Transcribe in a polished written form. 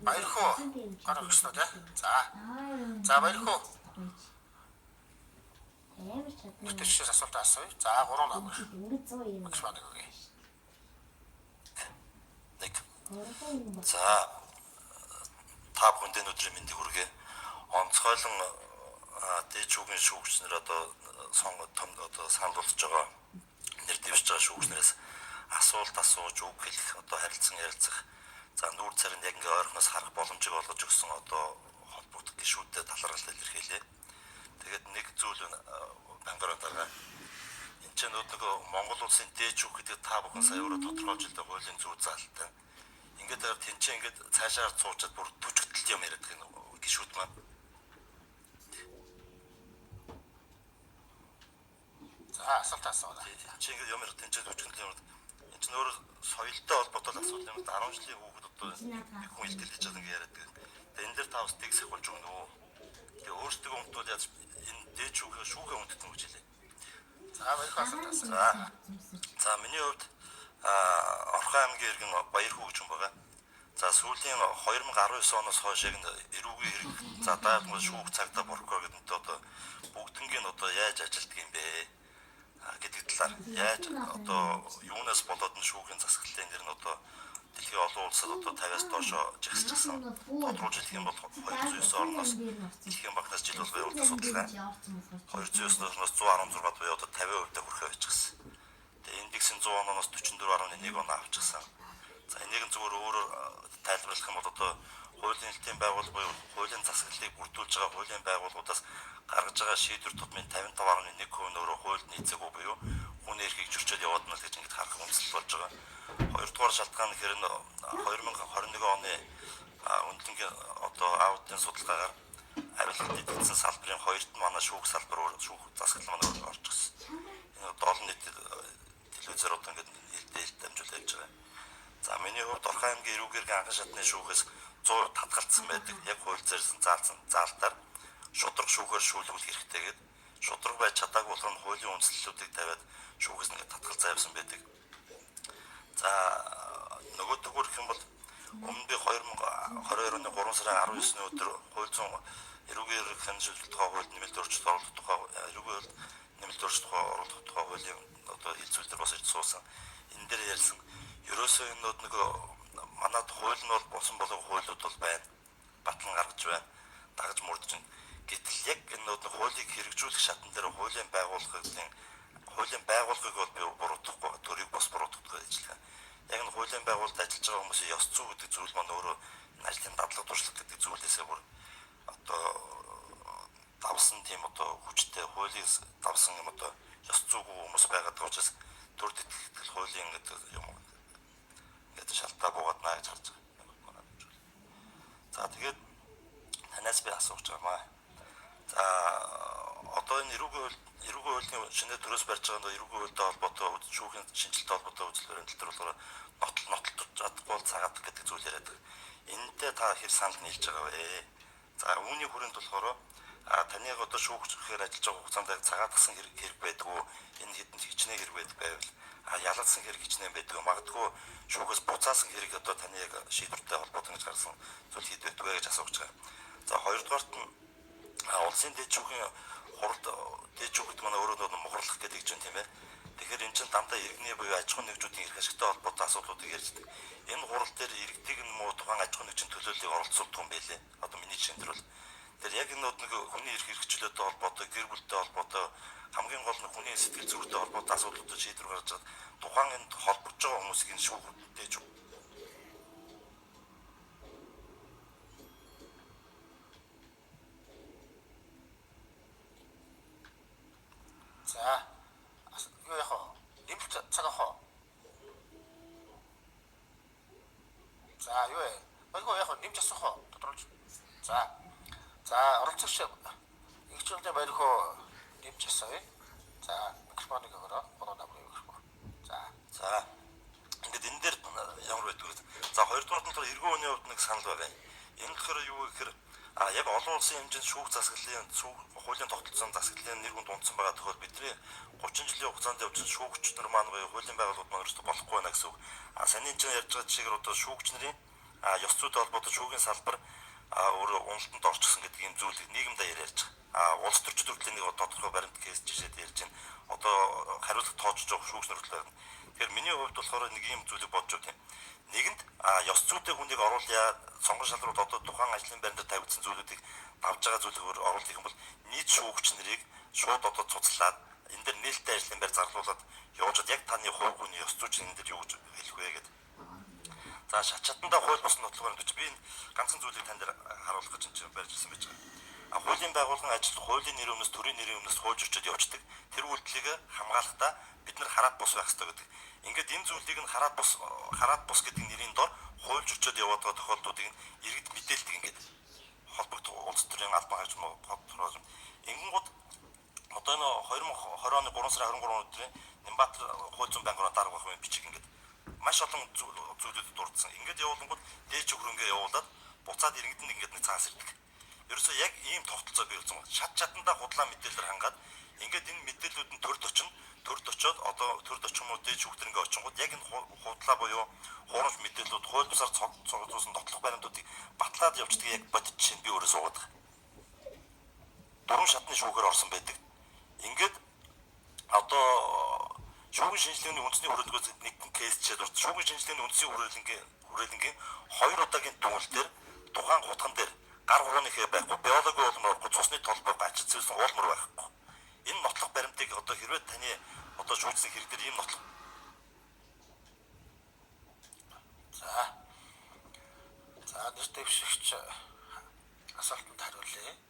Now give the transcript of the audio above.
Баярхуу гар өгснө тий. За. За баярхуу. Амар чадна. Мэдэрчээс асуулт асууя. За 3 номер. Ингээд 100 юм. Багш маань өгье. Нэг. Гурван За та бүхэнд энэ өдрийн мэндийг хүргэе. Онцгойлон дээд шүүгийн шүүгчнэр одоо санал болгож байгаа нэр дэвшиж байгаа шүүгчнээс асуулт асууж үг хэлэх одоо харилцан ярилцах за нүүр царайнд яг ингээ ойрхоноос харах боломжийг олгож өгсөн одоо холбогдох гишүүдэд талархал илэрхийлье. Тэгээд нэг зүйл бангараа дараа энэ ч нэг Монгол улсын дээд шүүх гэдэг та бүхэн сая өөрөө тодорхойлж байгаа хуулийн зүй заалттай. Ингээд тэнцээ ингээд цаашаа цуучаад бүр түжигдэлт юм яриад гэнэ гишүүд маань. За асуулт асууя. Чи ингээд ямар тэнцээ түжигдэлт юм. Энэ ч нөр соёлтой холбоотой асуудал юм. 10 жилийн хүүхэд одоо хүн илтгэж байгаа ингээд яриад гэнэ. Тэгээд энэ дээр та бас тийг сахуулж өгнө үү? Тэгээд өөрсдөө өмтөл яаж энэ дээд шүүхээ өмдсөн гэж хэлээ. За баярхуу асуулт асууя. За миний хувьд Орхон аймгийн иргэн Баярхүү гэж юм байгаа. За сүүлийн 2019 оноос хойш яг эрүүгийн хэрэг за даалгавар шүүх цагтаа борхоо гэдэг одоо бүгднгийн одоо яаж ажилтдаг юм бэ гэдэг талаар яаж одоо юунаас болоод нь шүүхийн засаглалын нэр нь одоо дэлхийн олон улсад одоо 50-аас доошо жигсчихсэн. Тодруулж хэлэх юм бол 209 орноос дэлхийн банкнаас жил болго явуулсан судалгаа 209 орноос 116 буюу одоо 50% хүрэхээ бичсэн. Тэгээ индексийн 100 оноос 44.1 он авчихсан. За энийг зүгээр өөрөөр тайлбарлах юм бол одоо хуулийн хэлтийн байгуул буюу хуулийн засаглалыг бүрдүүлж байгаа хуулийн байгууллагуудаас гаргаж байгаа шийдвэр тутмын 55.1% нь өөрөө хууль нийцээгүй буюу хүний эрхийг зөрчил явуулна гэж ингэж харах үндэслэл болж байгаа. Хоёрдугаар шалтгаан нь хэрэг 2021 оны үнэлэнгийн одоо аудитын судалгаагаар авилгалт эдгэсэн салбарын хоёрт нь манай шүүх салбар шүүх засаглал маань өөрөө орж ирсэн. Энэ одоо олон нийтэд телевизээр одоо ингэж нээлттэй дамжуулж явж байгаа. За миний хувьд Орхон аймгийн эрүүгийн анхан шатны шүүхээс 100 татгалцсан байдаг. Яг хууль зэрсэн заалтаар шудраг шүүхээр шүүлгүүлэх хэрэгтэй гэдэг. Шудраг байж чадаагүй болохоор нь хуулийн үндслэлүүдийг тавиад шүүхээс нэг татгал заавсан байдаг. За нөгөө төгөр гэх юм бол өмнө би 2022 оны 3 сарын 19-ний өдөр хууль зүйн эрүүгийн эрхийн шилжилтийн хууль нэмэлт өөрчлөлт оруулах тухай эрүүгийн нэмэлт өөрчлөлт оруулах тухай хуулийн одоо хэлцүүлэлтээр бас иж суусан. Энэ дээр ярьсан. Ерөөсөө энэ нэг манад хууль нь бол болсон болов хуулиуд бол байна. Батлан гаргаж байна. Дагаж мөрдөж байна. Гэтэл яг энэ нэг хуулийг хэрэгжүүлэх шатан дээр хуулийн байгууллагыг бол би буруутгахгүй төрийг бас буруутгах ажиллагаа. Яг энэ хуулийн байгууллагад ажиллаж байгаа хүмүүсийн ёс зүй гэдэг зүйл маань өөрөө ажлын дадлага туршлага гэдэг зүйлээсээ бүр одоо давсан тийм одоо хүчтэй хуулийг давсан юм одоо ёс зүйгүй хүмүүс байгаад байгаа учраас төр тэтгэл хуулийн гэдэг юм гэдэг шалтгаан буугаад наа гэж харж байгаа. За тэгээд танаас би асууж байгаамаа. За одоо энэ эрүүгийн хуулийн шинэ төрөөс барьж байгаа эрүүгийн хуультай холбоотой шүүхийн шинжилттэй холбоотой үзлбэрийн тал дээр болохоор нотолж чадахгүй цагаат гэдэг зүйл яриад байгаа. Энэтэй та хэр санал нийлж байгаа вэ? За үүний хүрээнд болохоор таныг одоо шүүгчээр ажиллаж байгаа хугацаанд цагаат гасан хэрэг байдгүй энэ хэдэн хичнээн хэрэг байдаг байвал ялалсан хэрэг хичнээн байдаг магадгүй шүүгээс буцаасан хэрэг одоо таны яг шийдвэртэй холбоотой гэж гарсан зүйл хэд байдаг вэ гэж асууж байгаа. За хоёрдугаарт нь улсын дээд шүүхийн хурд дээд шүүхэд манай өөрөө мухарлах гэдэг юм тийм ээ. Тэгэхээр эн чинь дандаа иргэний буюу аж ахуйн нэгжүүдийн эрх ашигтай холбоотой асуудлуудыг ярьдаг. Энэ хурал дээр иргэдийг нь муу тухайн аж ахуйн нэгжийн төлөөллийг оролцуулдаг юм байлээ. Одоо миний жишээн дээр бол тэр яг энэ нэг хүний эрх хэрэгчлөөтэй холбоотой, гэр бүлтэй холбоотой хамгийн гол нь хүний сэтгэл зүртэй холбоотой асуудлуудад шийдвэр гаргаж чад тухайн энэ холбогдож байгаа хүмүүсийг энэ шүүхтэй ч За юу яах вэ? Нэмэлт цаг авах уу? За юу вэ? Баггүй яах вэ? Нэмж асуух уу? Тодорхойлж. За оролцогч ихчлэлтэй баярхуу нэмж асууя. За микрофоныг өгөрөө. Гурав намрын микрофон. За ингээд энэ дээр ямар байдаг вэ? За хоёрдугаар нь эргүү хүний хувьд нэг санал байна. Энэ болохоор юу гэхээр яг олон улсын хэмжээнд шүүх засаглалын хуулийн тогтолцоон засаглалын нэр хүнд унтсан байгаа тохиол бидний 30 жилийн хугацаанд явж шүүгчнэр маань хуулийн байгууллагууд маань өөрсдөө болохгүй байна гэсэн үг. Саний чинь ярьж байгаа жишээгээр одоо шүүгч нарын ёс зүйтэй холбоотой шүүхийн салбар өөрөө уналтанд орчихсон гэдэг юм зүйлийг нийгэмдээ яриад байгаа. Улс төрчид хүртэл нэг тодорхой баримт кейс жишээд ярьж байна. Одоо хариулт тоочж байгаа шүүгч нар хүртэл байна. Тэгэхээр миний хувьд болохоор нэг юм зүйлийг бодож байна. Нэгэнд ёс зүйтэй хүнийг оруулъя, сонгон шалрууд одоо тухайн ажлын байранд тавигдсан зүйлүүдийг авж байгаа зүйлээр оруулах юм бол нийт шүүгч нарыг шууд одоо цуцлаад энэ дэр нээлттэй ажлын байр зарлуулад явуулж яг таны хувь хүний ёс зүйч энэ дэр юу гэж хэлэх вэ гэдэг. За шат чадандаа хууль бус нотлохоор гэж би энэ ганцхан зүйлийг тань дээр харуулах гэж барьж ирсэн байж байгаа. Хуулийн байгууллагын ажил хуулийн нэр өмнөөс төрийн нэрийн өмнөөс хууль зөрчид явждаг. Тэр үйлдэлийг хамгаалахдаа бид нар хараат бус байх хэрэгтэй гэдэг. Ингээд энэ зүйлийг нь хараат бус гэдэг нэрийн дор хууль зөрчид яваад байгаа тохиолдлуудыг иргэд мэдээлдэг ингээд холбогдох улс төрийн албан хаагч тодорхойлсон. Ингэнгууд одоо энэ 2020 оны 3 сарын 23 өдрийн Нямбатар хууль зүйн байнгын дарга байх юм бичиг ингээд маш олон зүйлүүдэд дурдсан. Ингээд явуулангууд дээж хөрөнгөө явуулаад буцаад иргэдэнд ингээд нэг цаас ирдэг. Ерөөсөө яг ийм тогтолцоо бий болсон байна. Шат чадандаа худлаа мэдээлэлээр хангаад ингээд энэ мэдээллүүд нь төрд очоод одоо төрд очимод дээж хөрөнгө очингууд яг энэ худлаа буюу хуурамч мэдээллүүд хууль бусаар цогцолсон нотлох баримтуудыг батлаад явждаг яг бодит чинь би өөрөө суугаад байгаа. Дөрвөн шатны шүүхээр орсон байдаг. Ингээд одоо шүүгийн шинжилгээний үндэсний хүрээлэнгээс нэг кейс чихэд урт шүүгийн шинжилгээний үндэсний хүрээлэнгийн 2 удаагийн дүгнэлт дээр тухайн гутган дээр гар хурууныхээ байхгүй биологи уулмар байхгүй цусны толбой ачиж зүйлсэн уулмар байхгүй. Энэ нотлох баримтыг одоо хэрвээ таны одоо шүүгчсэн хэрэг дээр ийм нотлох. За нэр дэвшигч асуултанд хариулъя.